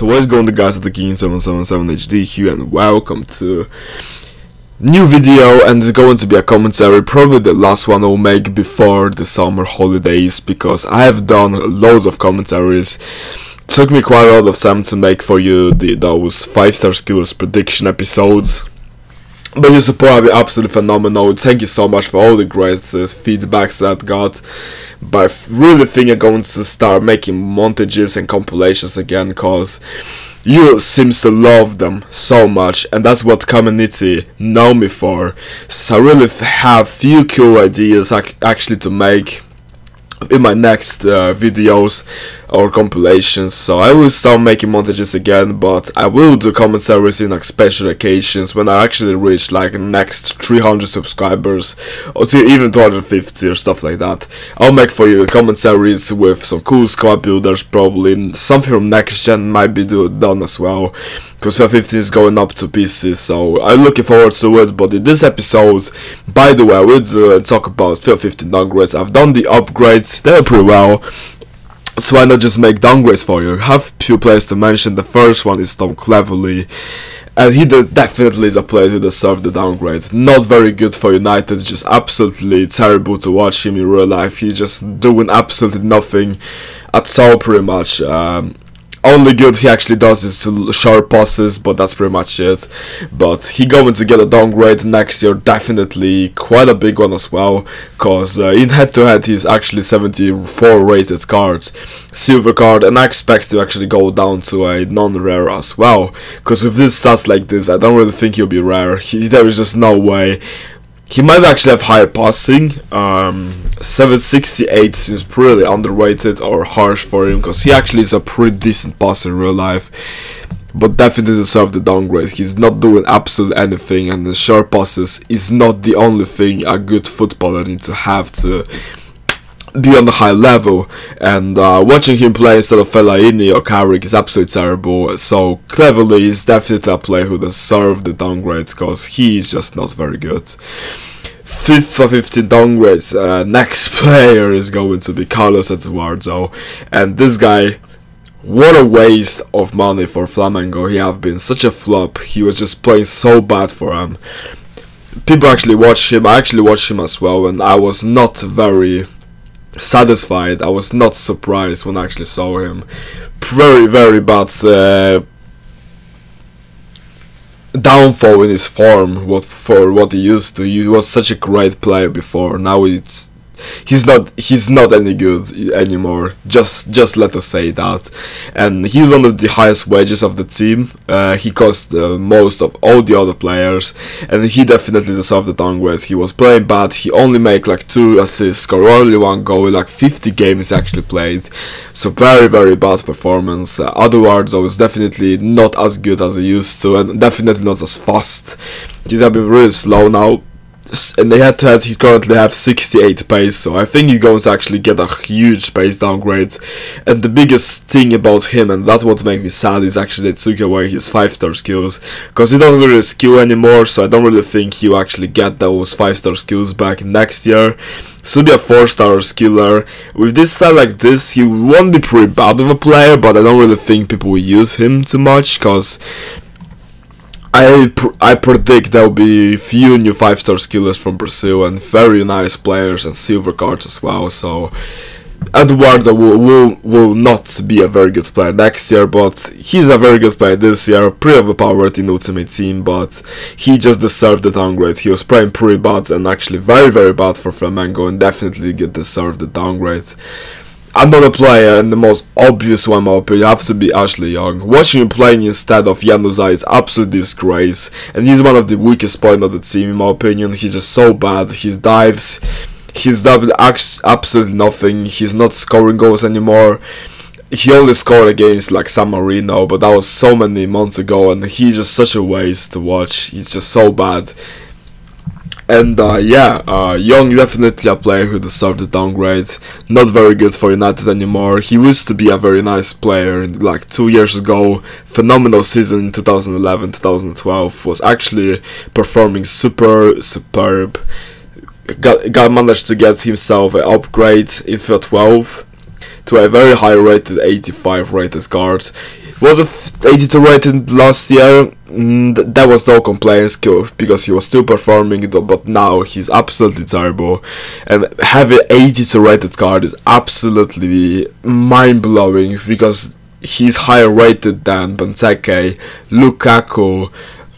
So what is going on, guys? At the King 777 HD here, and welcome to new video. And it's going to be a commentary, probably the last one I'll make before the summer holidays, because I have done loads of commentaries. It took me quite a lot of time to make for you those 5-star skills prediction episodes, but your support have been absolutely phenomenal. Thank you so much for all the great feedbacks that I got. But I really think I'm going to start making montages and compilations again, because you seems to love them so much, and that's what community know me for. So I really have few cool ideas actually to make in my next videos or compilations. So I will start making montages again, but I will do commentaries in like special occasions when I actually reach like next 300 subscribers, or to even 250 or stuff like that. I'll make for you commentaries with some cool squad builders, probably something from next gen might be done as well, because FIFA 15 is going up to pieces, so I'm looking forward to it. But in this episode, by the way, I will talk about FIFA 15 downgrades. I've done the upgrades, they're pretty well, so why not just make downgrades for you? I have few players to mention. The first one is CLEVERLEY, and he definitely is a player who deserves the downgrade. Not very good for United, just absolutely terrible to watch him in real life. He's just doing absolutely nothing at all, pretty much. Only good he actually does is to short passes, but that's pretty much it. But he going to get a downgrade next year, definitely quite a big one as well, because in head-to-head he's actually 74 rated card, silver card, and I expect to actually go down to a non-rare as well, because with these stats like this I don't really think he'll be rare. There is just no way. He might actually have higher passing. 768 seems pretty underrated or harsh for him, because he actually is a pretty decent passer in real life, but definitely deserves the downgrade. He's not doing absolutely anything, and the short passes is not the only thing a good footballer needs to have to be on the high level. And watching him play instead of Fellaini or Carrick is absolutely terrible. So CLEVERLEY is definitely a player who deserves the downgrade, because he is just not very good. FIFA 15 downgrades. Next player is going to be Carlos Eduardo, and this guy, what a waste of money for Flamengo. He have been such a flop. He was just playing so bad for him. People actually watch him. I actually watched him as well, and I was not very satisfied. I was not surprised when I actually saw him. Very bad downfall in his form for what he used to. He was such a great player before. Now he's not any good anymore. Just let us say that. And he's one of the highest wages of the team. He cost most of all the other players, and he definitely deserved the downgrade. He was playing bad. He only made like 2 assists, scored only 1 goal in like 50 games actually played. So very bad performance. Eduardo is definitely not as good as he used to, and definitely not as fast. He's been really slow now. And they head-to-head he currently have 68 pace, so I think he's going to actually get a huge pace downgrade. And the biggest thing about him, and that's what makes me sad, is actually they took away his 5-star skills, because he doesn't really skill anymore. So I don't really think he'll actually get those 5-star skills back next year. So be a 4-star skiller. With this style like this, he won't be pretty bad of a player, but I don't really think people will use him too much, because I predict there will be few new 5-star skillers from Brazil, and very nice players and silver cards as well. So Eduardo will not be a very good player next year, but he's a very good player this year. Pretty overpowered in Ultimate Team, but he just deserved the downgrade. He was playing pretty bad, and actually very bad for Flamengo, and definitely deserved the downgrade. Another player, and the most obvious one in my opinion, have to be Ashley Young. Watching him playing instead of Januzaj is absolute disgrace, and he's one of the weakest points of the team in my opinion. He's just so bad. His dives, he's done absolutely nothing. He's not scoring goals anymore. He only scored against like San Marino, but that was so many months ago, and he's just such a waste to watch. He's just so bad. And Young definitely a player who deserved the downgrade. Not very good for United anymore. He used to be a very nice player like 2 years ago. Phenomenal season in 2011-2012. Was actually performing superb. Managed to get himself an upgrade in FIFA 12. to a very high rated 85 rated card. Was a 82 rated last year. That was no complaints because he was still performing, but now he's absolutely terrible. And having 82 rated card is absolutely mind blowing because he's higher rated than Benteke, Lukaku,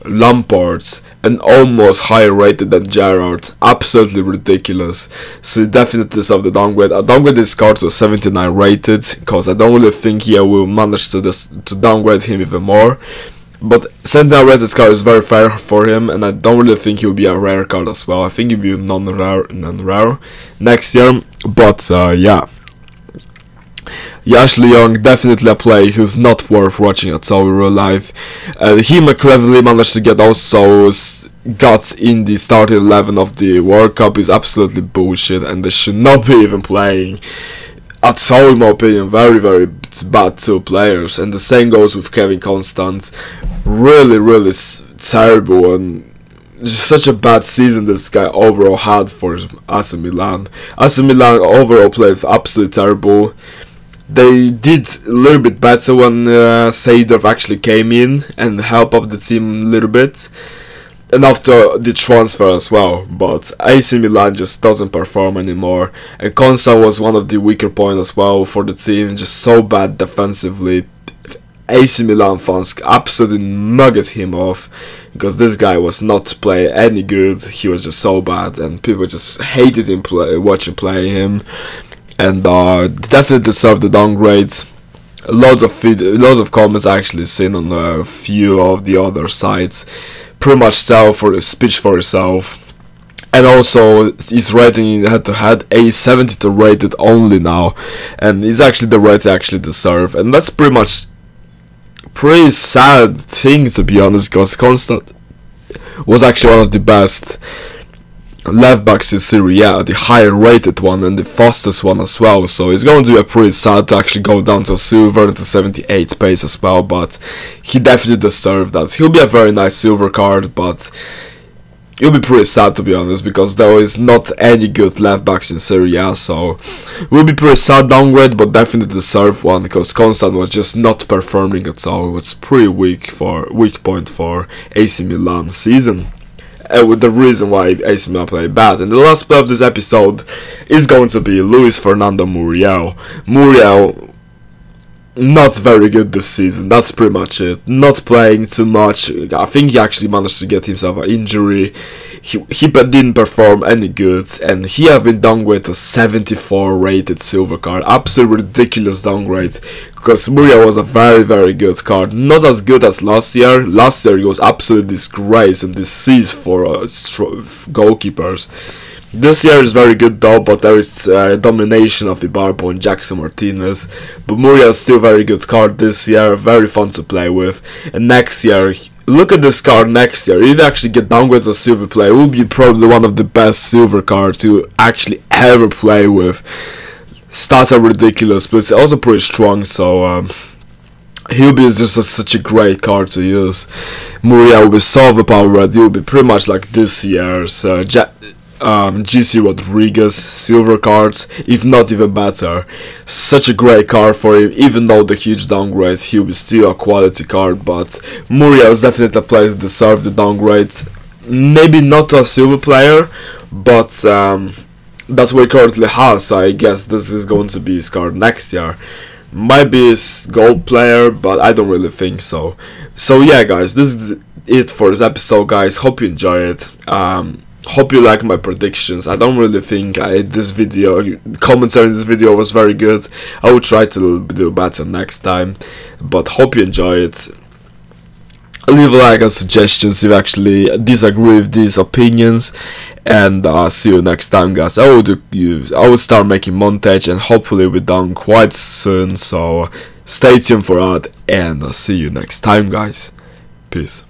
Lampard, and almost higher rated than Gerrard. Absolutely ridiculous. So he definitely deserves the downgrade. I downgrade this card to 79 rated because I don't really think he will manage to downgrade him even more. But 79 rated card is very fair for him, and I don't really think he will be a rare card as well. I think he'll be non-rare next year. But yeah. Ashley Young, definitely a player who's not worth watching at all in real life. Him and CLEVERLEY managed to get got in the starting 11 of the World Cup is absolutely bullshit, and they should not be even playing at all, in my opinion. Very, very bad two players, and the same goes with Kevin Constant. Really terrible, and just such a bad season this guy overall had for AC Milan. AC Milan overall played absolutely terrible. They did a little bit better when Seedorf actually came in and helped up the team a little bit, and after the transfer as well, but AC Milan just doesn't perform anymore, and Constant was one of the weaker points as well for the team, just so bad defensively. AC Milan fans absolutely mugged him off because this guy was not playing any good. He was just so bad, and people just hated him watching play him. And definitely deserve the downgrades. Loads of comments I actually seen on a few of the other sites. Pretty much tell for a speech for yourself. And also his rating head to head a 72 rated only now, and it's actually the rating I actually deserve. And that's pretty sad thing, to be honest, because Constant was actually one of the best left backs in Serie A, the higher rated one and the fastest one as well, so it's going to be pretty sad to actually go down to silver and to 78 pace as well, but he definitely deserved that. He'll be a very nice silver card, but it'll be pretty sad, to be honest, because there is not any good left backs in Serie A, so it will be pretty sad downgrade, but definitely deserve one because Constant was just not performing at all. It was pretty weak point for AC Milan season. With the reason why AC Milan played bad. And the last player of this episode is going to be Luis Fernando Muriel. Muriel, not very good this season, that's pretty much it. Not playing too much. I think he actually managed to get himself an injury. He didn't perform any good, and he have been downgraded to 74 rated silver card. Absolutely ridiculous downgrade, because Muriel was a very good card. Not as good as last year. Last year he was absolute disgrace and disease for goalkeepers. This year is very good though, but there is domination of Ibarbo and Jackson Martinez. But Muriel is still very good card this year, very fun to play with. And next year, look at this card next year. If you actually get downgraded to silver play, it will be probably one of the best silver cards to actually ever play with. Stats are ridiculous, but it's also pretty strong, so he'll be just such a great card to use. Muriel will be so overpowered. He will be pretty much like this year's GC Rodriguez silver cards, if not even better. Such a great card for him, even though the huge downgrade, he'll be still a quality card, but Muriel is definitely a player that deserves the downgrade. Maybe not a silver player, but that's what he currently has, so I guess this is going to be his card next year. Might be his gold player, but I don't really think so. So yeah guys, this is it for this episode guys. Hope you enjoy it. Hope you like my predictions. I don't really think this commentary in this video was very good. I will try to do better next time, but hope you enjoy it. Leave a like and suggestions if you actually disagree with these opinions, and see you next time guys. I will start making montage, and hopefully we're done quite soon, so stay tuned for that, and I'll see you next time guys. Peace.